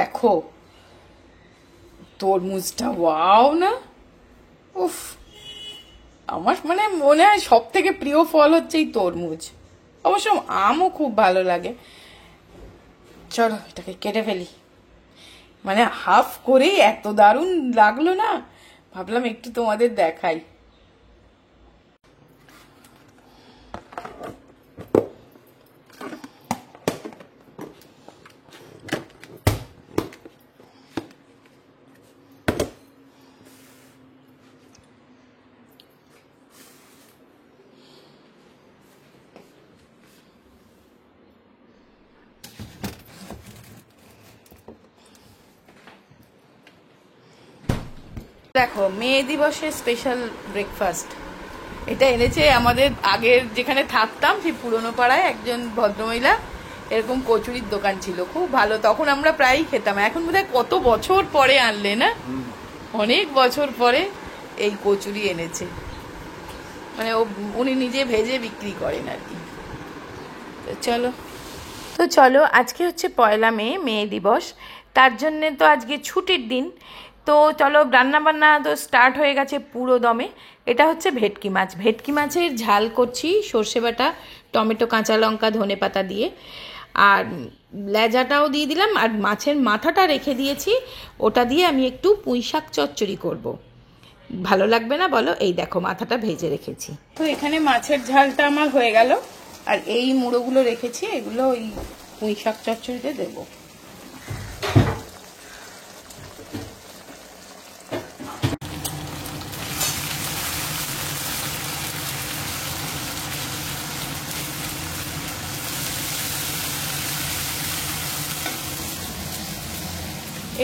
দেখো তরমুজটা, ওয়াও না, উফ, আমার মানে মনে হয় সব থেকে প্রিয় ফল হচ্ছে এই তরমুজ। অবশ্য আমও খুব ভালো লাগে। চলো এটাকে কেটে ফেলি। মানে হাফ করে এত দারুণ লাগলো না, ভাবলাম একটু তোমাদের দেখাই। দেখো মে দিবসের স্পেশাল ব্রেকফাস্ট, এটা এনেছে আমাদের আগের যেখানে থাকতাম সেই পুরনো পাড়ায় একজন ভদ্রমহিলা, এরকম কচুরির দোকান ছিল, খুব ভালো, তখন আমরা প্রায়ই খেতাম। এখন বোধহয় কত বছর পরে আনলে না, অনেক বছর পরে এই কচুরি এনেছে। মানে উনি নিজে ভেজে বিক্রি করেন আর কি। তো চলো আজকে হচ্ছে 1 মে দিবস, তার জন্যে তো আজকে ছুটির দিন। তো চলো রান্নাবান্না তো স্টার্ট হয়ে গেছে পুরো দমে। এটা হচ্ছে ভেটকি মাছ, ভেটকি মাছের ঝাল করছি সর্ষে বাটা, টমেটো, কাঁচা লঙ্কা, ধনেপাতা দিয়ে, আর লেজাটাও দিয়ে দিলাম, আর মাছের মাথাটা রেখে দিয়েছি, ওটা দিয়ে আমি একটু পুঁই শাক চচ্চড়ি করব। ভালো লাগবে না বলো? এই দেখো মাথাটা ভেজে রেখেছি। তো এখানে মাছের ঝালটা আমার হয়ে গেল, আর এই মুড়োগুলো রেখেছি, এগুলো ওই পুঁই শাক চচ্চড়িতে দেবো।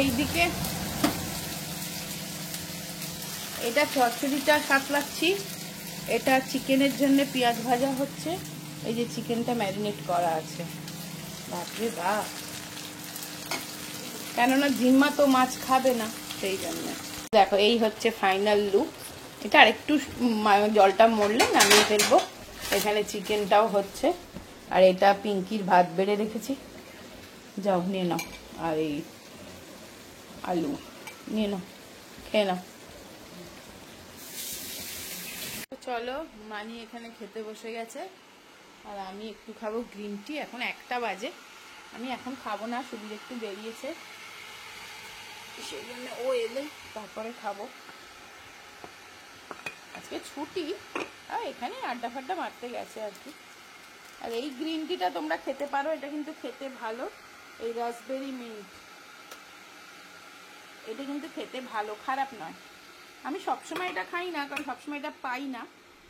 এইদিকে এটা চচ্চড়িটা সাঁতলাচ্ছি, এটা চিকেনের জন্য পেঁয়াজ ভাজা হচ্ছে। এই যে চিকেনটা ম্যারিনেট করা আছে, বাপরে বাপ, কেননা জিম্মা তো মাছ খাবে না, সেই জন্য। দেখো এই হচ্ছে ফাইনাল লুক। এটা আর একটু জলটা মরলে নামিয়ে ফেলবো। এখানে চিকেনটাও হচ্ছে, আর এটা পিঙ্কির ভাত বেড়ে রেখেছি, যাও নিয়ে নাও, আর এই আলু নিয়ে নাও, খেয়ে নাও। চলো মানি এখানে খেতে বসে গেছে, আর আমি একটু খাবো গ্রিন টি। এখন 1টা বাজে, আমি এখন খাবো না, সুবিধ একটু বেরিয়েছে, সেই জন্য ও এলে তারপরে খাবো। আজকে ছুটি, আর এখানে আড্ডা ফাড্ডা মারতে গেছে আর কি। আর এই গ্রিন টিটা তোমরা খেতে পারো, এটা কিন্তু খেতে ভালো, এই রাসবেরি মিন্ট, এটা কিন্তু খেতে ভালো, খারাপ নয়। আমি সবসময় এটা খাই না, কারণ সবসময় এটা পাই না।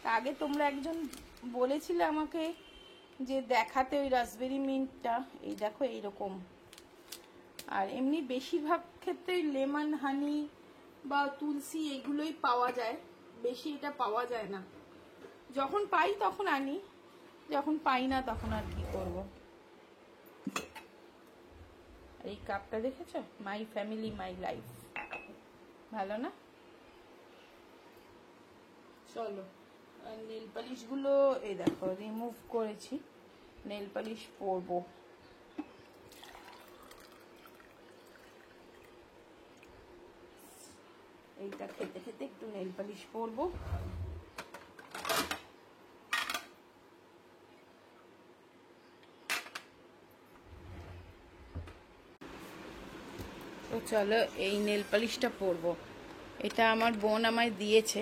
তা আগে তোমরা একজন বলেছিলে আমাকে যে দেখাতে ওই রাসবেরি মিন্টটা, এই দেখো এইরকম। আর এমনি বেশিরভাগ ক্ষেত্রে লেমন হানি বা তুলসী এগুলোই পাওয়া যায়, বেশি এটা পাওয়া যায় না। যখন পাই তখন আনি, যখন পাই না তখন আর কি করব। এই কাপটা দেখেছো, মাই ফ্যামিলি মাই লাইফ, ভালো না? চলো নেল পালিশ গুলো এই দেখো রিমুভ করেছি, নেল পালিশ পরবো। এইটা খেতে খেতে একটু নেল পালিশ পরবো। তো চলো এই নেল পালিশটা পরবো, এটা আমার বোন আমায় দিয়েছে,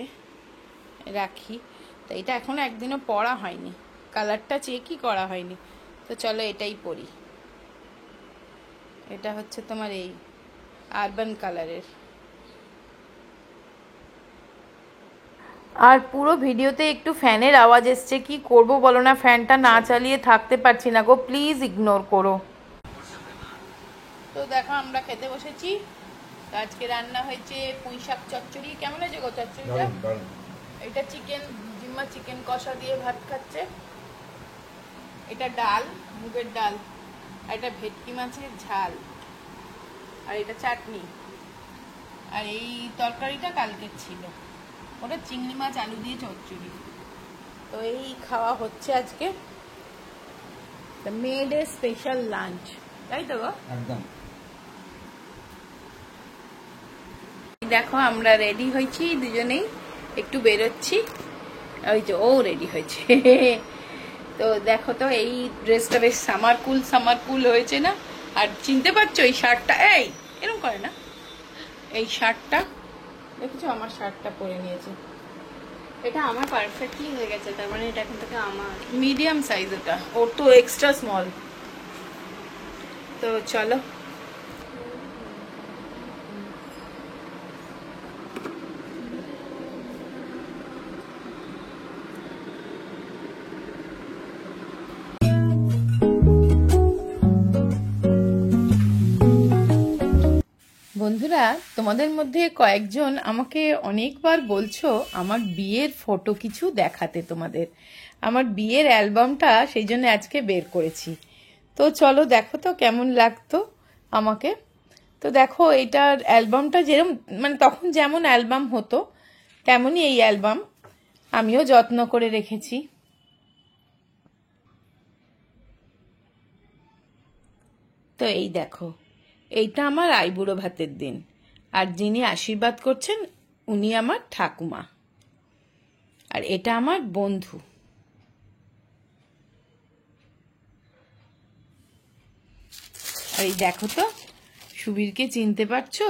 রাখি। তো এটা এখনো একদিনও পরা হয়নি, কালারটা চেকই করা হয়নি। তো চলো এটাই পরি। এটা হচ্ছে তোমার এই আরবান কালারের। আর পুরো ভিডিওতে একটু ফ্যানের আওয়াজ এসছে, কি করব বলো না, ফ্যানটা না চালিয়ে থাকতে পারছি না গো, প্লিজ ইগনোর করো। তো দেখো আমরা খেতে বসেছি, আজকে রান্না হয়েছে পুঁই শাক চচ্চড়ি। কেমন হয়েছে গো চচ্চড়িটা? এটা চিকেন, জিম্মা চিকেন কষা দিয়ে ভাত খাচ্ছে। এটা ডাল, মুগের ডাল, আর এটা ভেটকি মাছের ঝাল, আর এটা চাটনি। আর এই তরকারিটা কালকের ছিল, ওটা চিংড়ি মাছ আলু দিয়ে চচ্চড়ি। তো এই খাওয়া হচ্ছে আজকে, the made a special lunch, তাই তো গো? একদম। দেখো আমরা রেডি হয়েছি দুজনেই, একটু বেরোচ্ছি। ওই যে ও রেডি হয়েছে। তো দেখো তো এই ড্রেসটা বেশ সামার কুল হয়েছে না? আর চিনতে পারছো এই শার্টটা? এই এরকম করে না, এই শার্টটা দেখেছো? আমার শার্টটা পরে নিয়েছে। এটা আমার পারফেক্টলি হয়ে গেছে, তার মানে এটা এখন থেকে আমার। মিডিয়াম সাইজ, এটা ওর তো এক্সট্রা স্মল। তো চলো। বন্ধুরা, তোমাদের মধ্যে কয়েকজন আমাকে অনেকবার বলছো আমার বিয়ের ফটো কিছু দেখাতে তোমাদের। আমার বিয়ের অ্যালবামটা সেই জন্য আজকে বের করেছি। তো চলো দেখো তো কেমন লাগতো আমাকে। তো দেখো এটার অ্যালবামটা যেরকম, মানে তখন যেমন অ্যালবাম হতো তেমনই এই অ্যালবাম আমিও যত্ন করে রেখেছি। তো এই দেখো, এইটা আমার আইবুড়ো ভাতের দিন, আর যিনি আশীর্বাদ করছেন উনি আমার ঠাকুমা, আর এটা আমার বন্ধু। আর এই দেখো তো, সুবীরকে চিনতে পারছো?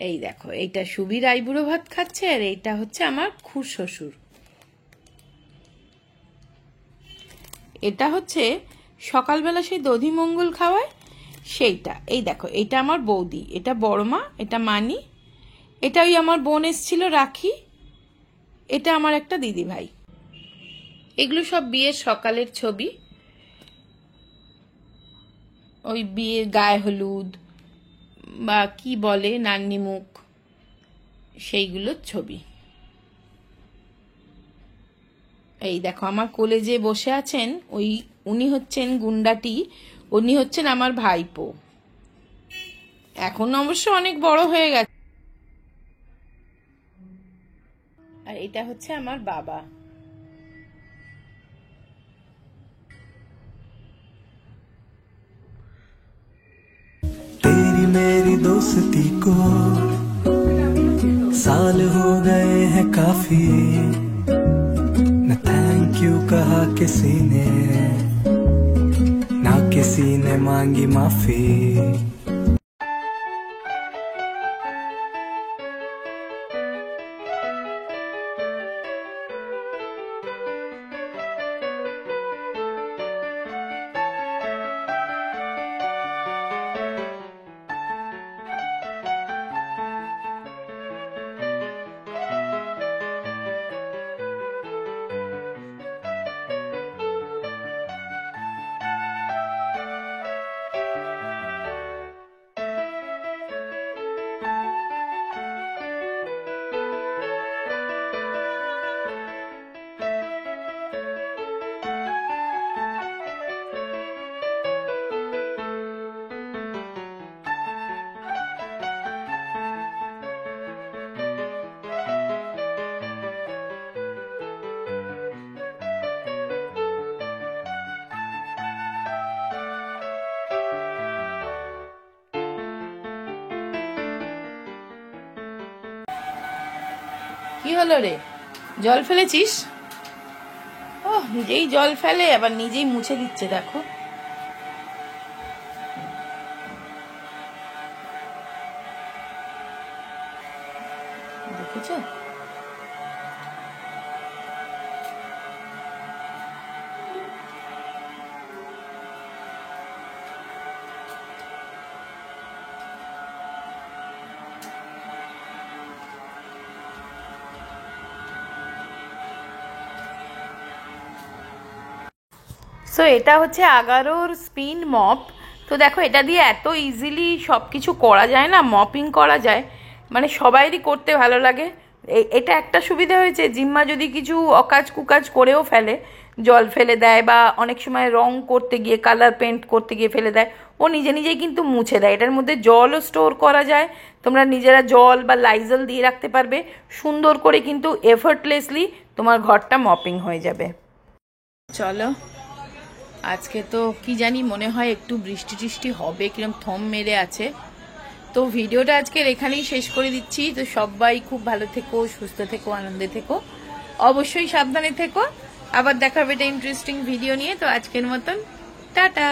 এই দেখো, এইটা সুবীর আইবুড়ো ভাত খাচ্ছে, আর এইটা হচ্ছে আমার খুড়শ্বশুর। এটা হচ্ছে সকালবেলা সেই দধিমঙ্গল খাওয়ায় সেইটা। এই দেখো, এটা আমার বৌদি, এটা বড় মা, এটা মানি, এটা ওই আমার বোন এসেছিল রাখি, এটা আমার একটা দিদি ভাই। এগুলো সব বিয়ের সকালের ছবি, ওই বিয়ের গায়ে হলুদ বা কি বলে নান্নি মুখ, সেইগুলোর ছবি। এই দেখো আমার কোলে যে বসে আছেন উনি হচ্ছেন গুন্ডাটি, উনি হচ্ছেন আমার ভাইপো। এখন অবশ্য অনেক বড় হয়ে গেছে। আর এটা হচ্ছে আমার বাবা। तेरी मेरी दोस्ती को साल हो गए हैं काफी, न थैंक यू कहा किसी ने, ना किसी ने मांगी माफी। কি হলো রে, জল ফেলেছিস? ও নিজেই জল ফেলে আবার নিজেই মুছে দিচ্ছে, দেখো। দেখেছো? সো এটা হচ্ছে আগারোর স্পিন মপ। তো দেখো এটা দিয়ে এত ইজিলি সব কিছু করা যায় না, মপিং করা যায়, মানে সবাইরই করতে ভালো লাগে। এটা একটা সুবিধা হয়েছে, জিম্মা যদি কিছু অকাজ কুকাজ করেও ফেলে, জল ফেলে দেয় বা অনেক সময় রং করতে গিয়ে কালার পেন্ট করতে গিয়ে ফেলে দেয়, ও নিজে নিজেই কিন্তু মুছে দেয়। এটার মধ্যে জলও স্টোর করা যায়, তোমরা নিজেরা জল বা লাইজল দিয়ে রাখতে পারবে, সুন্দর করে কিন্তু এফর্টলেসলি তোমার ঘরটা মপিং হয়ে যাবে। চলো, আজকে তো কি জানি মনে হয় একটু বৃষ্টি টিষ্টি হবে, কিরম থম মেরে আছে। তো ভিডিওটা আজকের এখানেই শেষ করে দিচ্ছি। তো সবাই খুব ভালো থেকো, সুস্থ থেকো, আনন্দে থেকো, অবশ্যই সাবধানে থেকো। আবার দেখা হবে একটা ইন্টারেস্টিং ভিডিও নিয়ে। তো আজকের মতন টাটা।